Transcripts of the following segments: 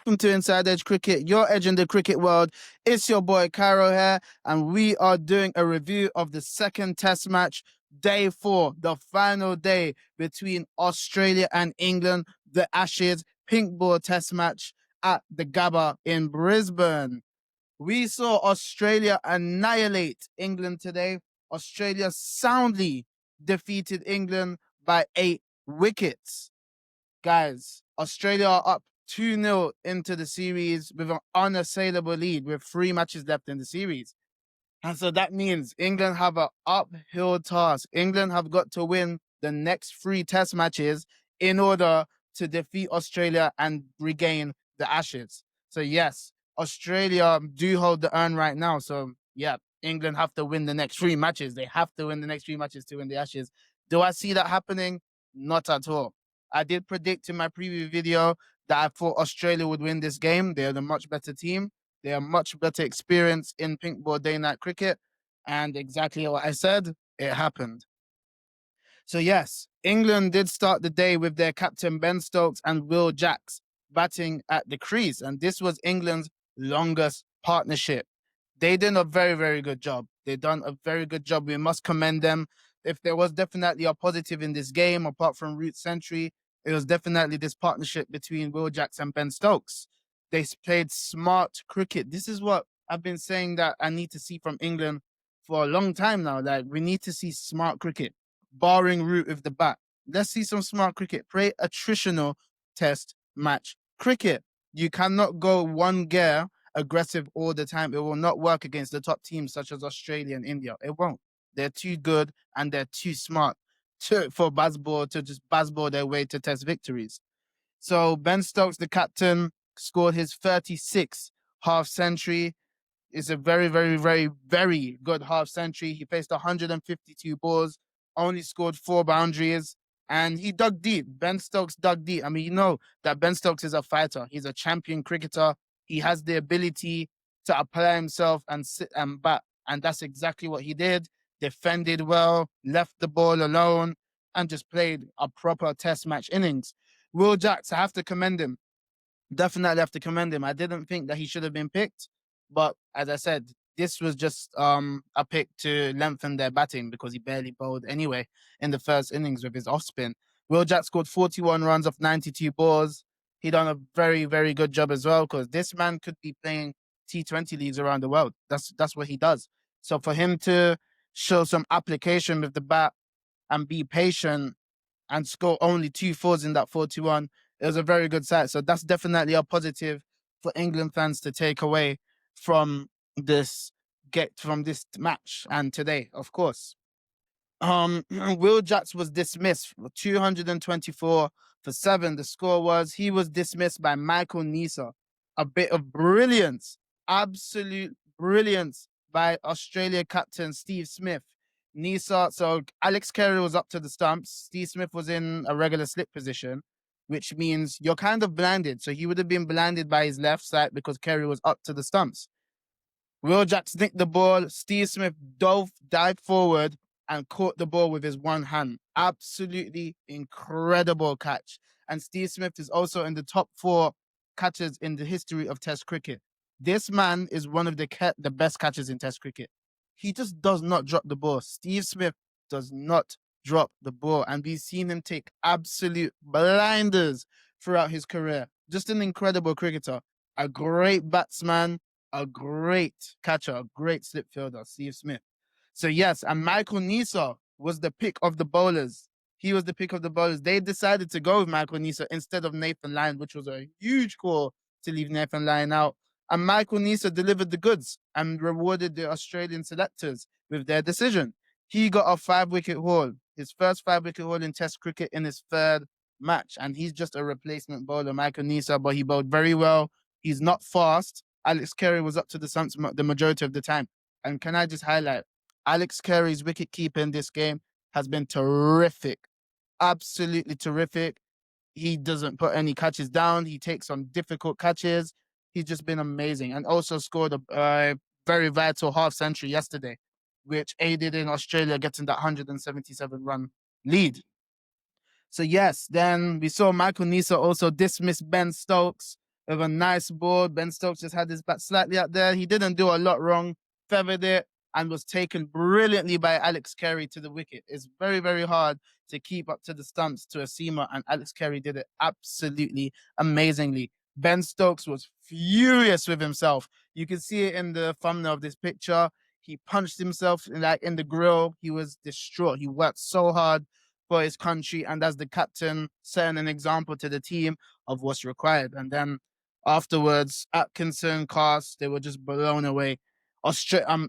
welcome to Inside Edge Cricket, your edge in the cricket world. It's your boy Cairo here, and we are doing a review of the second test match, day 4, the final day between Australia and England, the Ashes pink ball test match at the Gabba in Brisbane. We saw Australia annihilate England today. Australia soundly defeated England by 8 wickets. Guys, Australia are up 2-0 into the series with an unassailable lead with 3 matches left in the series. And so that means England have an uphill task. England have got to win the next 3 test matches in order to defeat Australia and regain the Ashes. So yes, Australia do hold the urn right now. So yeah, England have to win the next 3 matches. They have to win the next 3 matches to win the Ashes. Do I see that happening? Not at all. I did predict in my preview video that I thought Australia would win this game. They're the much better team. They are much better experience in pink ball day night cricket. And exactly what I said, it happened. So yes, England did start the day with their captain Ben Stokes and Will Jacks batting at the crease. And this was England's longest partnership. They did a very, very good job. They done a very good job. We must commend them. If there was definitely a positive in this game, apart from Root Century, it was definitely this partnership between Will Jacks and Ben Stokes. They played smart cricket. This is what I've been saying that I need to see from England for a long time now. Like, we need to see smart cricket, barring Root with the bat. Let's see some smart cricket. Play attritional test match cricket. You cannot go one gear aggressive all the time. It will not work against the top teams such as Australia and India. It won't. They're too good and they're too smart for Bazball to just Bazball their way to test victories. So Ben Stokes, the captain, scored his 36th half century. It's a very, very, very, very good half century. He faced 152 balls, only scored 4 boundaries, and he dug deep. Ben Stokes dug deep. I mean, you know that Ben Stokes is a fighter. He's a champion cricketer. He has the ability to apply himself and sit and bat, and that's exactly what he did. Defended well, left the ball alone, and just played a proper test match innings. Will Jacks, I have to commend him. Definitely have to commend him. I didn't think that he should have been picked, but as I said, this was just a pick to lengthen their batting because he barely bowled anyway in the first innings with his off spin. Will Jack scored 41 runs off 92 balls. He done a very, very good job as well because this man could be playing T20 leagues around the world. That's what he does. So for him to show some application with the bat and be patient and score only 2 fours in that 41, it was a very good sight. So that's definitely a positive for England fans to take away from this match and today, of course. Will Jacks was dismissed for 224 for 7. The score was he was dismissed by Michael Neser. A bit of brilliance, absolute brilliance by Australia captain Steve Smith. Neser, so Alex Carey was up to the stumps. Steve Smith was in a regular slip position, which means you're kind of blinded. So he would have been blinded by his left side because Carey was up to the stumps. Will Jacks nicked the ball. Steve Smith dived forward and caught the ball with his one hand. Absolutely incredible catch. And Steve Smith is also in the top 4 catchers in the history of Test cricket. This man is one of the best catchers in Test cricket. He just does not drop the ball. Steve Smith does not drop the ball. And we've seen him take absolute blinders throughout his career. Just an incredible cricketer. A great batsman, a great catcher, a great slip fielder, Steve Smith. So yes, and Michael Neser was the pick of the bowlers. He was the pick of the bowlers. They decided to go with Michael Neser instead of Nathan Lyon, which was a huge call to leave Nathan Lyon out. And Michael Neser delivered the goods and rewarded the Australian selectors with their decision. He got a 5-wicket haul, his first 5-wicket haul in Test cricket in his 3rd match. And he's just a replacement bowler, Michael Neser, but he bowled very well. He's not fast. Alex Carey was up to the stumps the majority of the time. And can I just highlight, Alex Carey's wicket keeper in this game has been terrific. Absolutely terrific. He doesn't put any catches down. He takes some difficult catches. He's just been amazing. And also scored a very vital half century yesterday, which aided in Australia getting that 177-run lead. So yes, then we saw Michael Neser also dismiss Ben Stokes. with a nice ball. Ben Stokes just had his bat slightly out there. He didn't do a lot wrong, feathered it, and was taken brilliantly by Alex Carey to the wicket. It's very, very hard to keep up to the stumps to a seamer, and Alex Carey did it absolutely amazingly. Ben Stokes was furious with himself. You can see it in the thumbnail of this picture. He punched himself in the grill. He was distraught. He worked so hard for his country, and as the captain, setting an example to the team of what's required. And then afterwards, Atkinson, Cast, they were just blown away.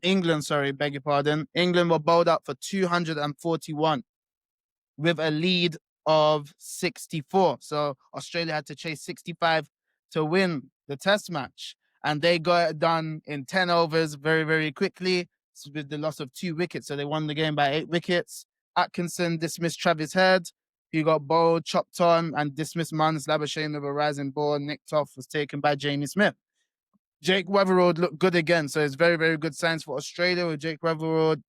England, sorry, beg your pardon. England were bowled out for 241 with a lead of 64. So Australia had to chase 65 to win the test match. And they got it done in 10 overs very, very quickly with the loss of 2 wickets. So they won the game by 8 wickets. Atkinson dismissed Travis Head. He got bowled, chopped on, and dismissed Marnus Labuschagne with a rising ball. Nicked off was taken by Jamie Smith. Jake Weatherald looked good again. So it's very, very good signs for Australia with Jake Weatherald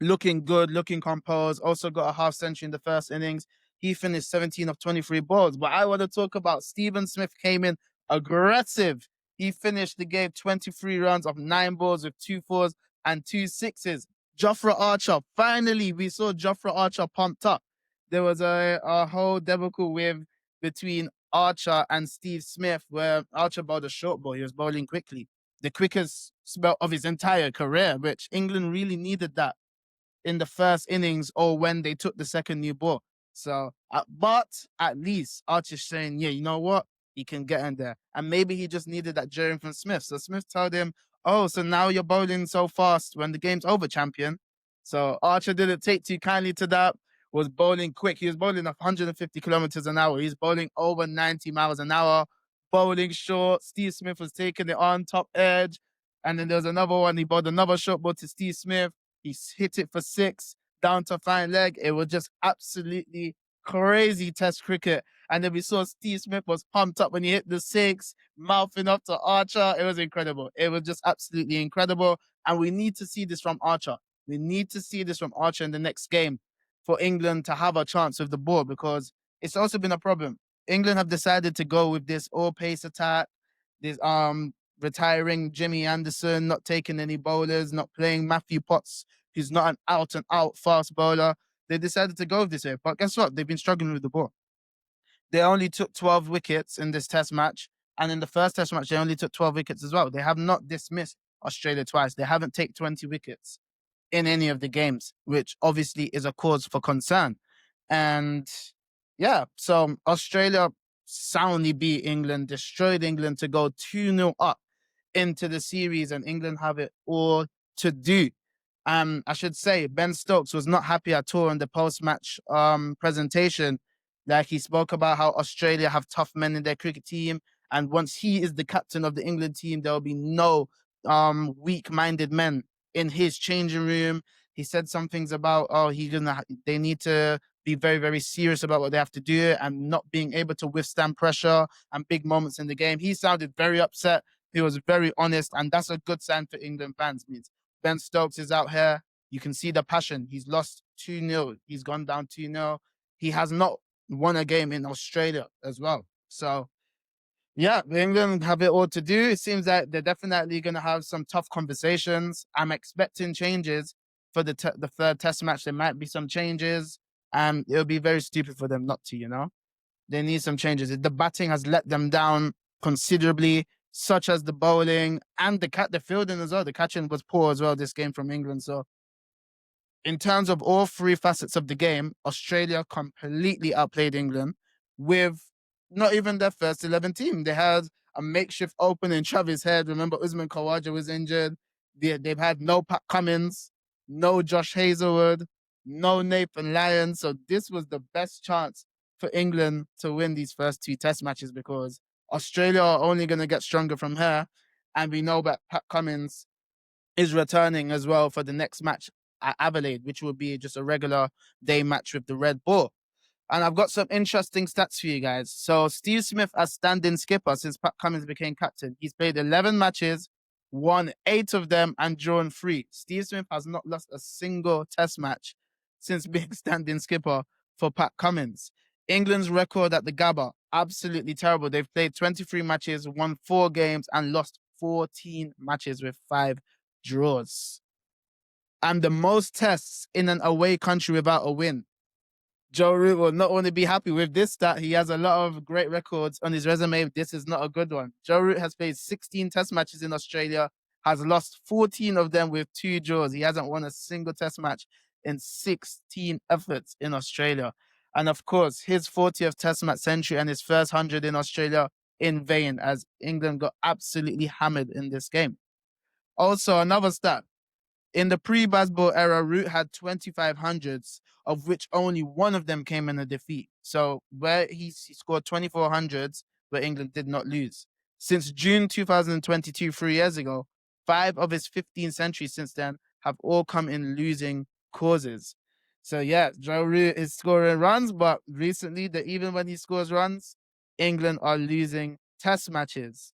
looking good, looking composed. Also got a half century in the first innings. He finished 17 of 23 balls. But I want to talk about Stephen Smith came in aggressive. He finished the game 23 runs of 9 balls with 2 fours and 2 sixes. Jofra Archer, finally, we saw Jofra Archer pumped up. There was a whole debacle with between Archer and Steve Smith where Archer bowled a short ball. He was bowling quickly. The quickest spell of his entire career, which England really needed that in the first innings or when they took the second new ball. So, but at least Archer's saying, yeah, you know what? He can get in there. And maybe he just needed that jeering from Smith. So Smith told him, oh, so now you're bowling so fast when the game's over, champion. So Archer didn't take too kindly to that, was bowling quick. He was bowling 150 kilometers an hour. He's bowling over 90 miles an hour, bowling short. Steve Smith was taking it on top edge. And then there was another one. He bowled another short ball to Steve Smith. He hit it for 6 down to fine leg. It was just absolutely crazy test cricket. And then we saw Steve Smith was pumped up when he hit the 6, mouthing up to Archer. It was incredible. It was just absolutely incredible. And we need to see this from Archer. We need to see this from Archer in the next game for England to have a chance with the ball, because it's also been a problem. England have decided to go with this all-pace attack, this retiring Jimmy Anderson, not taking any bowlers, not playing Matthew Potts, who's not an out-and-out fast bowler. They decided to go with this way. But guess what? They've been struggling with the ball. They only took 12 wickets in this test match. And in the first test match, they only took 12 wickets as well. They have not dismissed Australia twice. They haven't taken 20 wickets in any of the games, which obviously is a cause for concern. And yeah, so Australia soundly beat England, destroyed England to go 2-0 up into the series, and England have it all to do. I should say Ben Stokes was not happy at all in the post-match presentation. Like, he spoke about how Australia have tough men in their cricket team, and once he is the captain of the England team, there will be no weak-minded men in his changing room. He said some things about they need to be very, very serious about what they have to do and not being able to withstand pressure and big moments in the game. He sounded very upset. He was very honest, and that's a good sign for England fans. Means Ben Stokes is out here. You can see the passion. He's lost 2-0. He's gone down 2-0. He has not won a game in Australia as well. So, yeah, England have it all to do. It seems that they're definitely going to have some tough conversations. I'm expecting changes for the third test match. There might be some changes, and it'll be very stupid for them not to, you know? They need some changes. The batting has let them down considerably, such as the bowling and the fielding as well. The catching was poor as well this game from England. So in terms of all 3 facets of the game, Australia completely outplayed England with not even their first 11 team. They had a makeshift opening, Travis Head. Remember, Usman Khawaja was injured. They've had no Pat Cummins, no Josh Hazelwood, no Nathan Lyon. So this was the best chance for England to win these first 2 test matches, because Australia are only going to get stronger from here. And we know that Pat Cummins is returning as well for the next match at Adelaide, which will be just a regular day match with the red ball. And I've got some interesting stats for you guys. So Steve Smith as standing skipper since Pat Cummins became captain. He's played 11 matches, won 8 of them, and drawn 3. Steve Smith has not lost a single test match since being standing skipper for Pat Cummins. England's record at the Gabba absolutely terrible. They've played 23 matches, won 4 games, and lost 14 matches with 5 draws. And the most tests in an away country without a win. Joe Root will not only be happy with this stat, he has a lot of great records on his resume. This is not a good one. Joe Root has played 16 test matches in Australia, has lost 14 of them with 2 draws. He hasn't won a single test match in 16 efforts in Australia. And of course, his 40th test match century and his first 100 in Australia in vain, as England got absolutely hammered in this game. Also, another stat. In the pre-Bazball era, Root had 2,500s, of which only one of them came in a defeat. So where he scored 2,400s, where England did not lose. Since June 2022, 3 years ago, 5 of his 15 centuries since then have all come in losing causes. So yeah, Joe Root is scoring runs, but recently, even when he scores runs, England are losing test matches.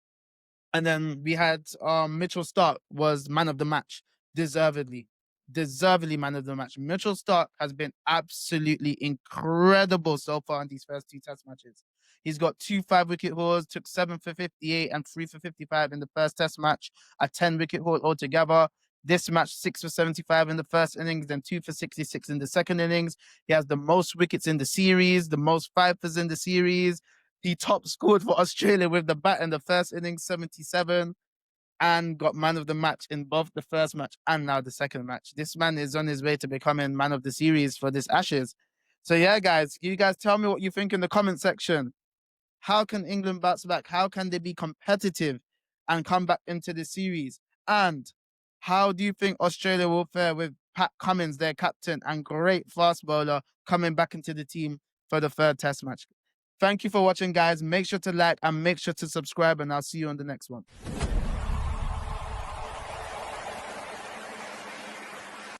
And then we had Mitchell Starc was man of the match, deservedly. Deservedly man of the match. Mitchell Starc has been absolutely incredible so far in these first 2 test matches. He's got 2 5-wicket hauls, took 7 for 58 and 3 for 55 in the first test match, a 10-wicket haul altogether. This match, 6 for 75 in the first innings, then 2 for 66 in the second innings. He has the most wickets in the series, the most fifers in the series. He top scored for Australia with the bat in the first innings, 77, and got man of the match in both the first match and now the second match. This man is on his way to becoming man of the series for this Ashes. So yeah, guys, you guys tell me what you think in the comment section. How can England bounce back? How can they be competitive and come back into the series? And how do you think Australia will fare with Pat Cummins, their captain and great fast bowler, coming back into the team for the 3rd test match? Thank you for watching, guys. Make sure to like and make sure to subscribe, and I'll see you on the next one.